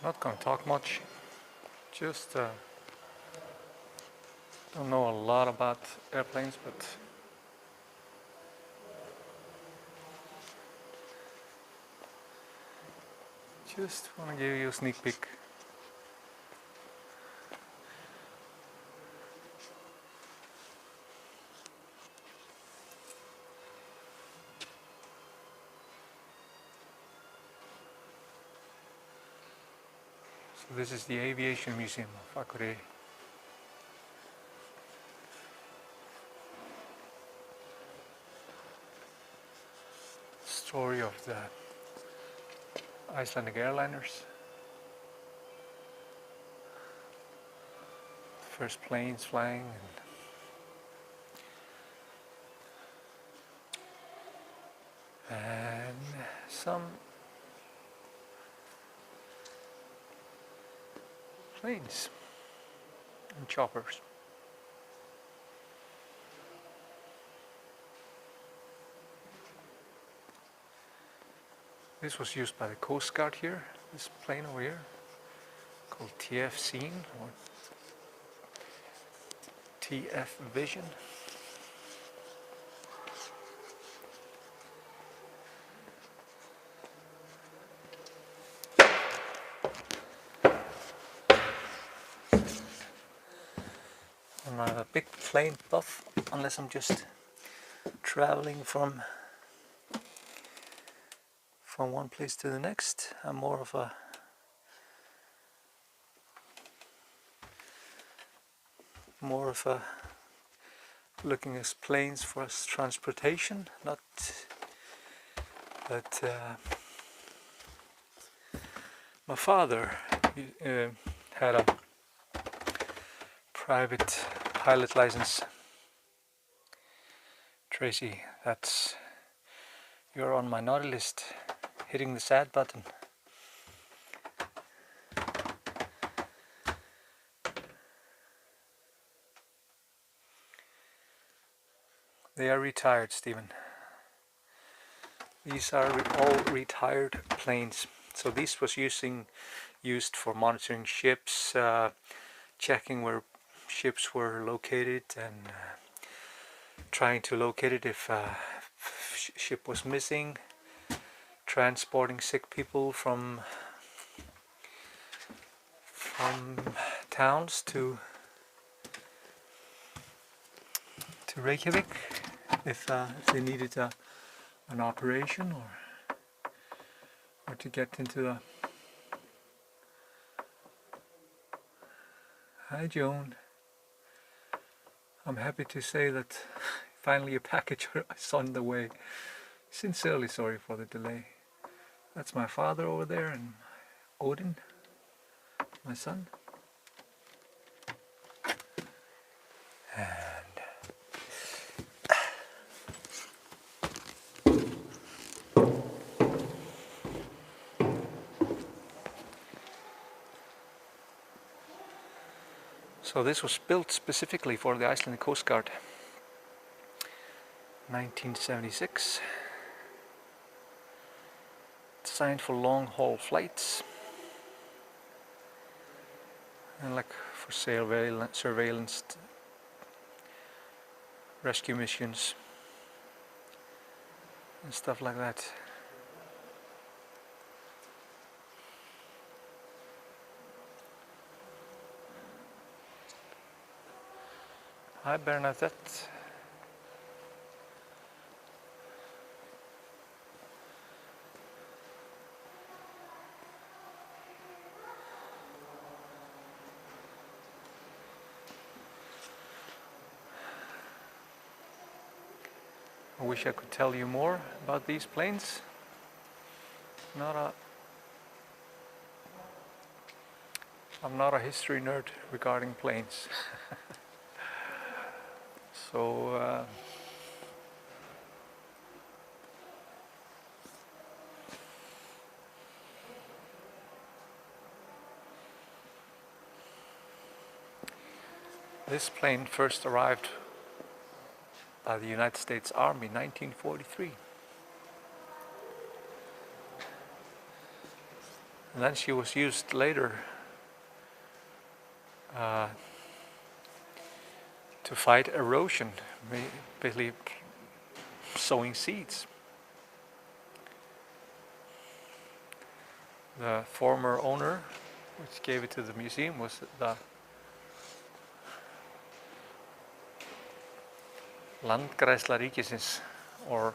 Not gonna talk much, just don't know a lot about airplanes, but just want to give you a sneak peek. So this is the Aviation Museum of Akureyri. Story of the Icelandic airliners. The first planes flying and some planes and choppers. This was used by the Coast Guard here, this plane over here, called TF Scene or TF Vision. I'm not a big plane buff unless I'm just traveling from one place to the next. I'm more of a looking at planes for transportation, not that my father had a private pilot license. Tracy, you're on my naughty list, hitting the sad button. They are retired, Stephen. These are all retired planes. So this was used for monitoring ships, checking where ships were located, and trying to locate it if a ship was missing, transporting sick people from towns to Reykjavik if they needed an operation or to get into the... Hi Joan. I'm happy to say that finally a package is on the way. Sincerely sorry for the delay. That's my father over there and Odin, my son. So this was built specifically for the Icelandic Coast Guard, 1976. Designed for long-haul flights and like for surveillance, rescue missions and stuff like that. Hi Bernadette. I wish I could tell you more about these planes. I'm not a history nerd regarding planes. So this plane first arrived by the United States Army in 1943. And then she was used later to fight erosion, basically sowing seeds. The former owner, which gave it to the museum, was the Landgræðsla ríkisins, or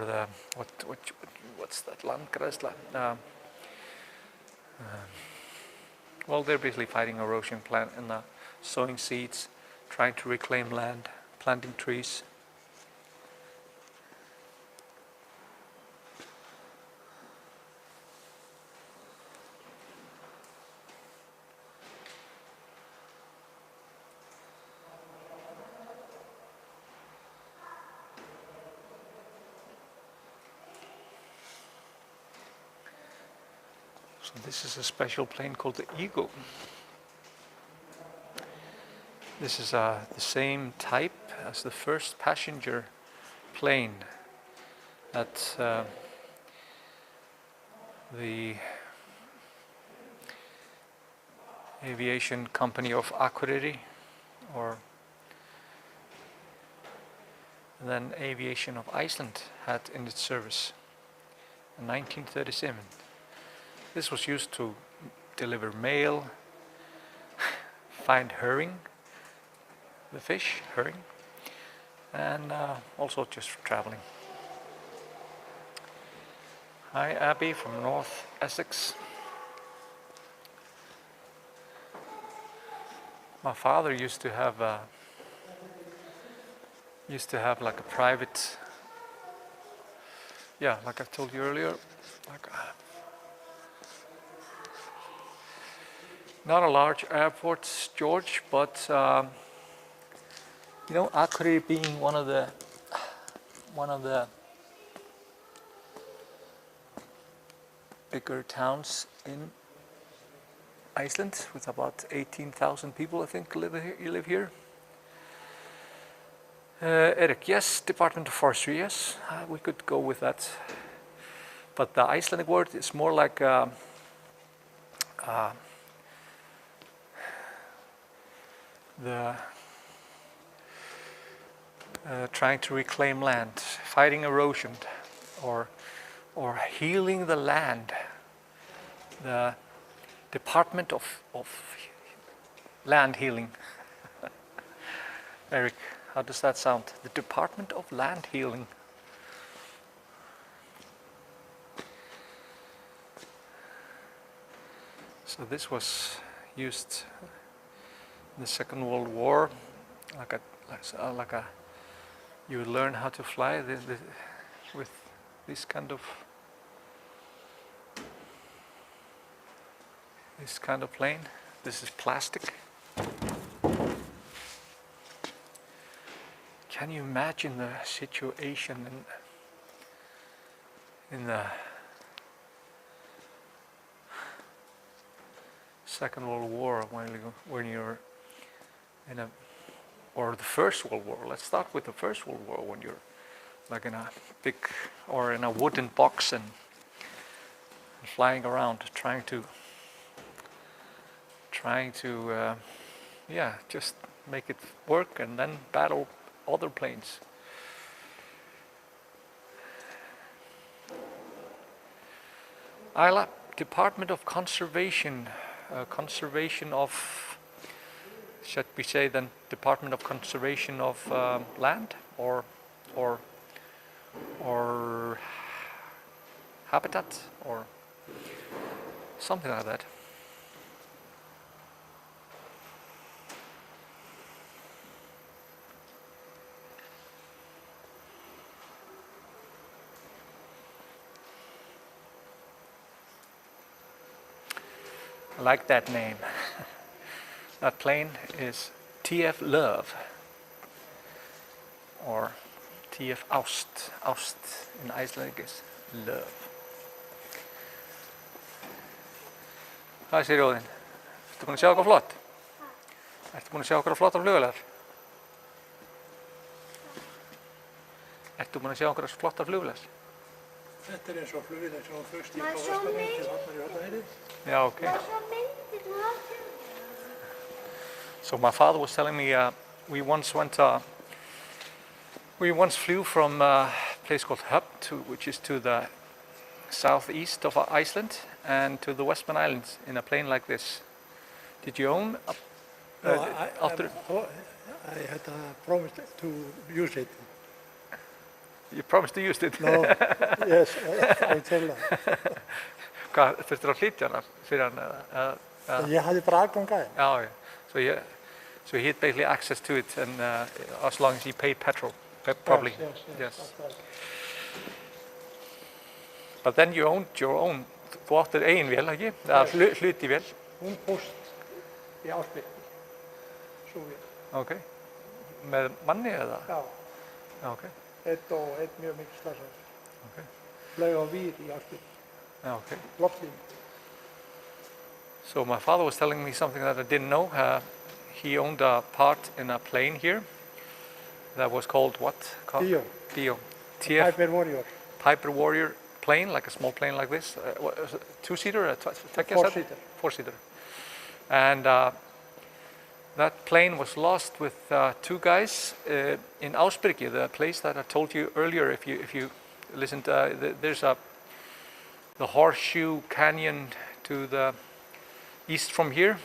the what's that, Landgræðsla? Well, they're basically fighting erosion, sowing seeds, trying to reclaim land, planting trees. So this is a special plane called the Eagle. This is the same type as the first passenger plane that the aviation company of Akureyri, or then Aviation of Iceland, had in its service in 1937. This was used to deliver mail, find herring, the fish, herring, and also just for traveling. Hi, Abby from North Essex. My father used to have like a private, like I told you earlier, not a large airport, George, but Akureyri being one of the bigger towns in Iceland, with about 18,000 people, I think, live here. Eric, yes. Department of Forestry, yes. We could go with that. But the Icelandic word is more like trying to reclaim land, fighting erosion, or healing the land. The Department of Land Healing. Eric, how does that sound? The Department of Land Healing. So this was used in the Second World War, you would learn how to fly with this kind of plane. This is plastic. Can you imagine the situation in the Second World War when you're in or the First World War? Let's start with the First World War, when you're like in a big, or in a wooden box and flying around, trying to just make it work, and then battle other planes. Isla, Department of Conservation, conservation of, should we say then Department of Conservation of Land, or habitat, or something like that. I like that name. That plane is TF Love, or TF Ást. Ást in Icelandic is love. Hvað segir Óðinn? Ertu búin að sjá eitthvað flott? Ertu búin að sjá eitthvað flottar flugvélar? Ertu búin að sjá eitthvað flottar flugvélar? Þetta eins og flugvélar sem flugst í frá Vestmannaeyjum til þarna í Hornafirði. Yeah, okay. So my father was telling me we once flew from a place called Hub, which is to the southeast of Iceland, and to the Westman Islands in a plane like this. Did you own? No, I had promised to use it. You promised to use it. No, yes, I tell that. Hvað, þurftir að flytja hana fyrir hann? Ég hafði bara aðgang að henni. Oh, yeah. So he had basically access to it, and as long as he paid petrol, probably. Yes. But then you owned your own. Þú áttir eigin vél, ekki? Eða hluti vél. Hún fórst í Ásbyrgi, sú vél. Okay. Með manni eða? Já. Okay. Einn mjög mikið slasaður. Okay. Flaug á vír í Ásbyrgi. Okay. Loftlínu. So my father was telling me something that I didn't know. He owned a part in a plane here that was called what? Dio. Piper Warrior. Piper Warrior plane, like a small plane like this. Two-seater? Four-seater. Four-seater. And that plane was lost with two guys in Ásbyrgi, the place that I told you earlier. If you listened, there's the Horseshoe Canyon to the east from here,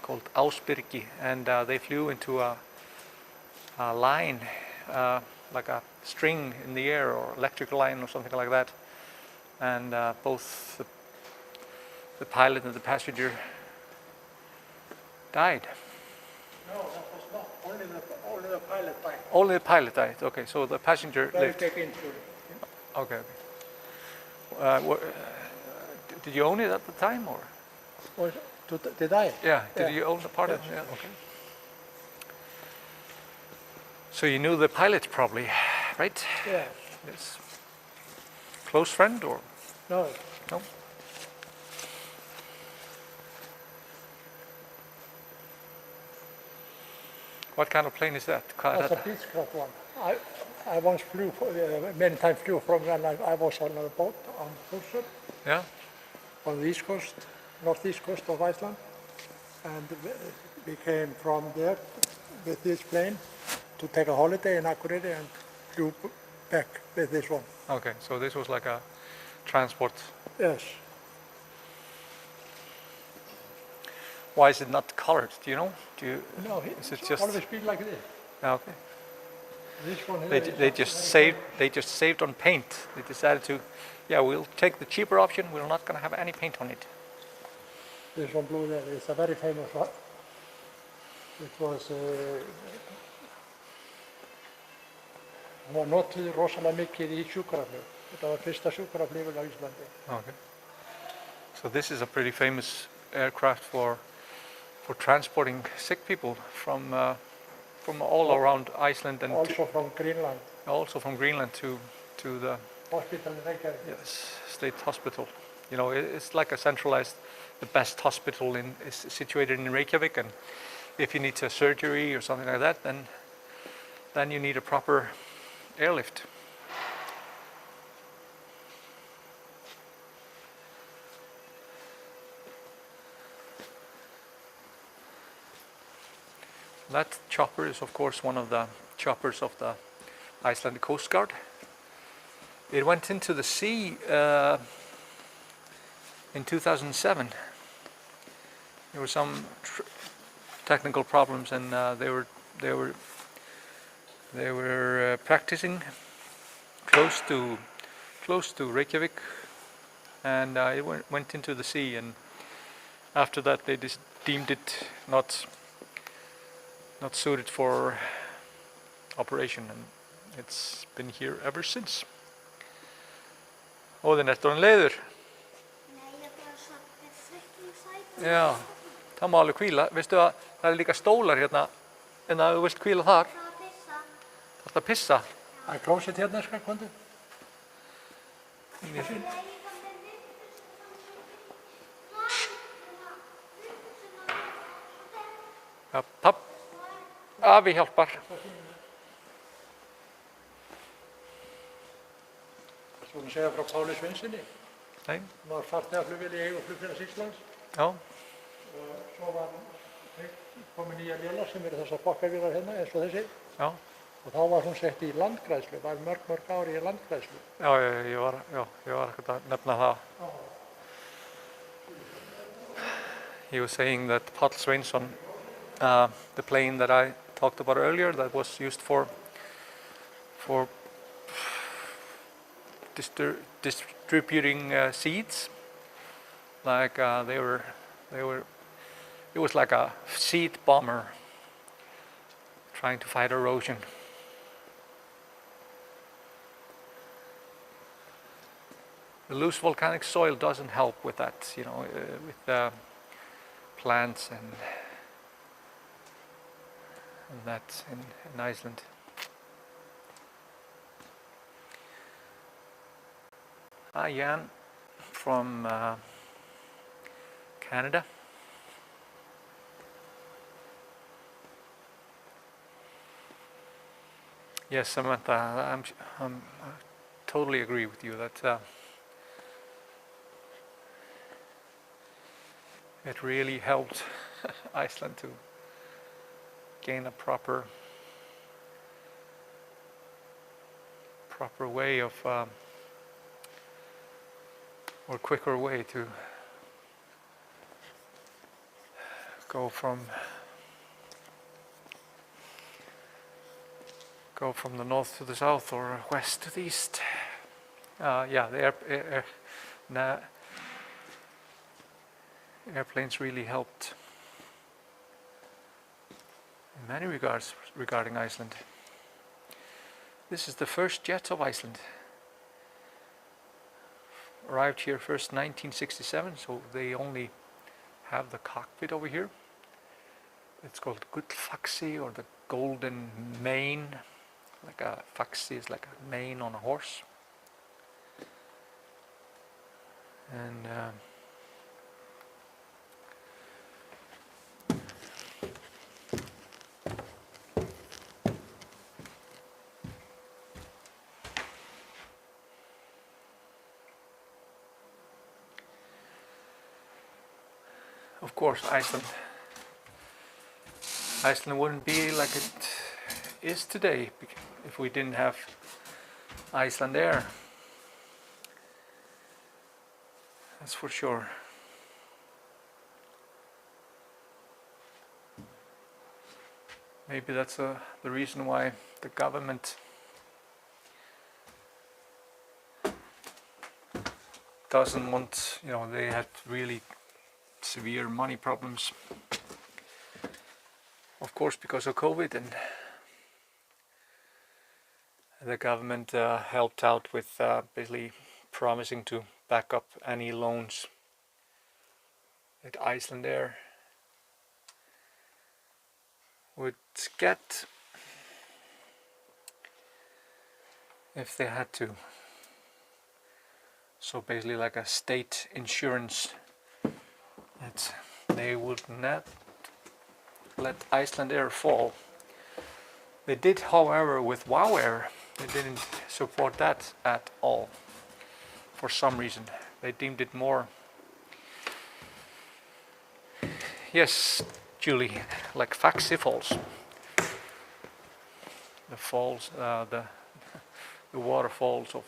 called Ásbyrgi, and they flew into a line, like a string in the air, or electrical line or something like that, and both the pilot and the passenger died. No, that was not. Only the pilot died. Only the pilot died. Okay, so the passenger lived. Very big injury. Okay. Did you own it at the time, or? Did I? Yeah. Did you own the part of it? Yeah. Okay. So you knew the pilot probably, right? Yeah. Yes. Close friend, or? No. No. What kind of plane is that? That's a Beechcraft one. I once flew, many times flew from when I was on a boat on Þórshöfn. Yeah. On the east coast, northeast coast of Iceland, and we came from there with this plane to take a holiday in Akureyri and flew back with this one. Okay, so this was like a transport. Yes. Why is it not colored? Do you know? No, is it it's just always been like this. Okay. This one here They just saved on paint. They decided to, yeah, we'll take the cheaper option. We're not going to have any paint on it. This one blue there is a very famous one. It was notuð rosalega mikið í sjúkraflug. Þetta var fyrsta sjúkraflugvél á Íslandi. Okay. So this is a pretty famous aircraft for transporting sick people from all around Iceland, and also from Greenland. Also from Greenland to the hospital in Reykjavik. Yes, state hospital. You know, it's like a centralized, the best hospital is situated in Reykjavik, and if you need a surgery or something like that, then you need a proper airlift. That chopper is, of course, one of the choppers of the Icelandic Coast Guard. It went into the sea in 2007. There were some technical problems, and they were practicing close to Reykjavik, and it went into the sea. And after that, they just deemed it not suited for operation, and it's been here ever since. Óðinn, ertu orðinn leiður? Nei, ég bara svo freaking sæt. Já, það má alveg hvíla. Veistu að það líka stólar hérna, en að þú vilt hvíla þar. Það að pissa. Þarftu að pissa? Það er klósett hérna, komdu. Afi hjálpar. Svo að segja frá Páli Sveinsinni. Nei. Hann var farþegaflugvél í eigu Flugfélags Íslands. Já. Og svo var komið nýja vélar sem eru þessar bakkavélar hérna eins og þessi. Já. Og þá var hún sett í landgræðslu, var mörg ári í landgræðslu. Já, ég var ekkert að nefna það. He was saying that Páll Sveinsson, the plane that I talked about earlier, that was used for distributing seeds, like it was like a seed bomber trying to fight erosion. The loose volcanic soil doesn't help with that, you know, with plants and that in Iceland. Jan from Canada. Yes, Samantha, I totally agree with you that it really helped Iceland to gain a proper way of or quicker way to go from the north to the south or west to the east. Yeah, the airplanes really helped in many regards regarding Iceland. This is the first jet of Iceland. Arrived here first 1967, so they only have the cockpit over here. It's called Gullfaxi, or the golden mane. Like a faxi is like a mane on a horse. And of course, Iceland wouldn't be like it is today if we didn't have Icelandair. That's for sure. Maybe that's the reason why the government doesn't want, you know, they had really severe money problems, of course, because of COVID, and the government helped out with basically promising to back up any loans that Icelandair would get if they had to. So basically like a state insurance, that they would not let Icelandair fall. They did, however, with WOW Air, they didn't support that at all. For some reason, they deemed it more, yes, Julie, like Faxi Falls. The falls, the waterfalls of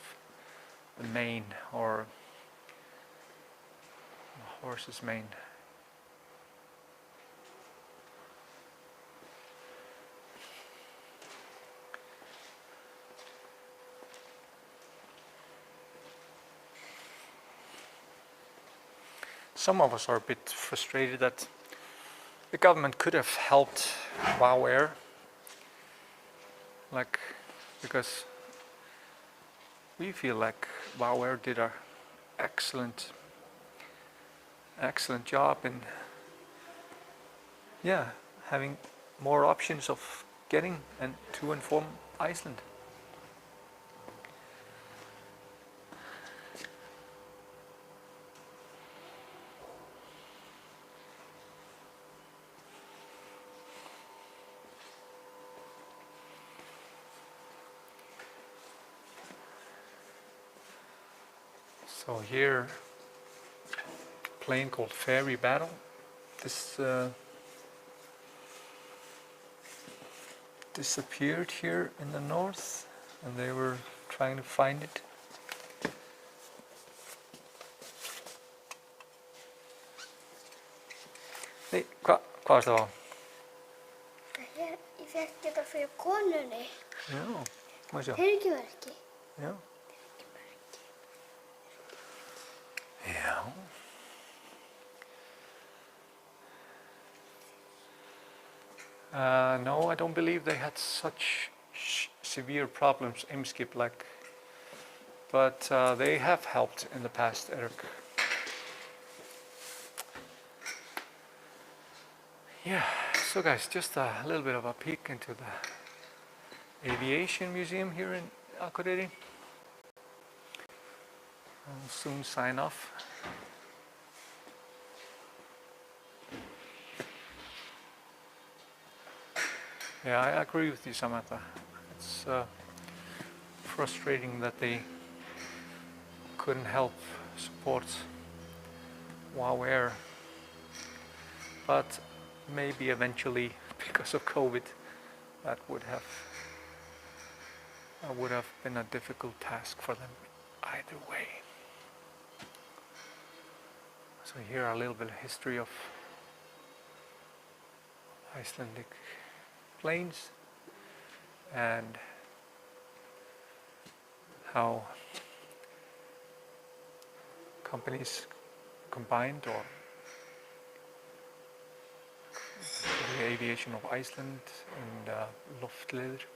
the mane, or the horse's mane. Some of us are a bit frustrated that the government could have helped WOW Air, like, because we feel like WOW Air did an excellent job in, yeah, having more options of getting and to and from Iceland. So here, plane called Ferry Battle. This disappeared here in the north, and they were trying to find it. Nei, hvað varst það á? Ég fekk þetta fyrir konunni. Já, má sjá. Byrgjumerki. Já. Já. No, I don't believe they had such severe problems, Eimskip, like, but they have helped in the past, Eric. Yeah, so guys, just a little bit of a peek into the Aviation Museum here in Akureyri. I'll soon sign off. Yeah, I agree with you, Samantha. It's frustrating that they couldn't help support WOW Air, but maybe eventually, because of COVID, that would have been a difficult task for them either way. So here are a little bit of history of Icelandic planes and how companies combined, or the Aviation of Iceland and Loftleiðir.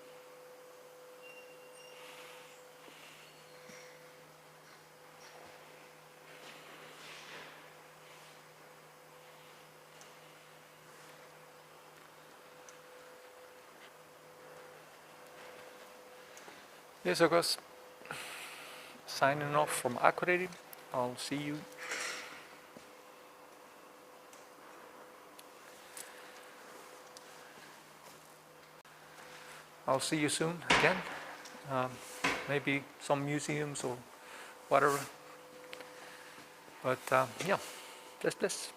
Yes, of course. Signing off from Akureyri. I'll see you. I'll see you soon again. Maybe some museums or whatever. But yeah, bless.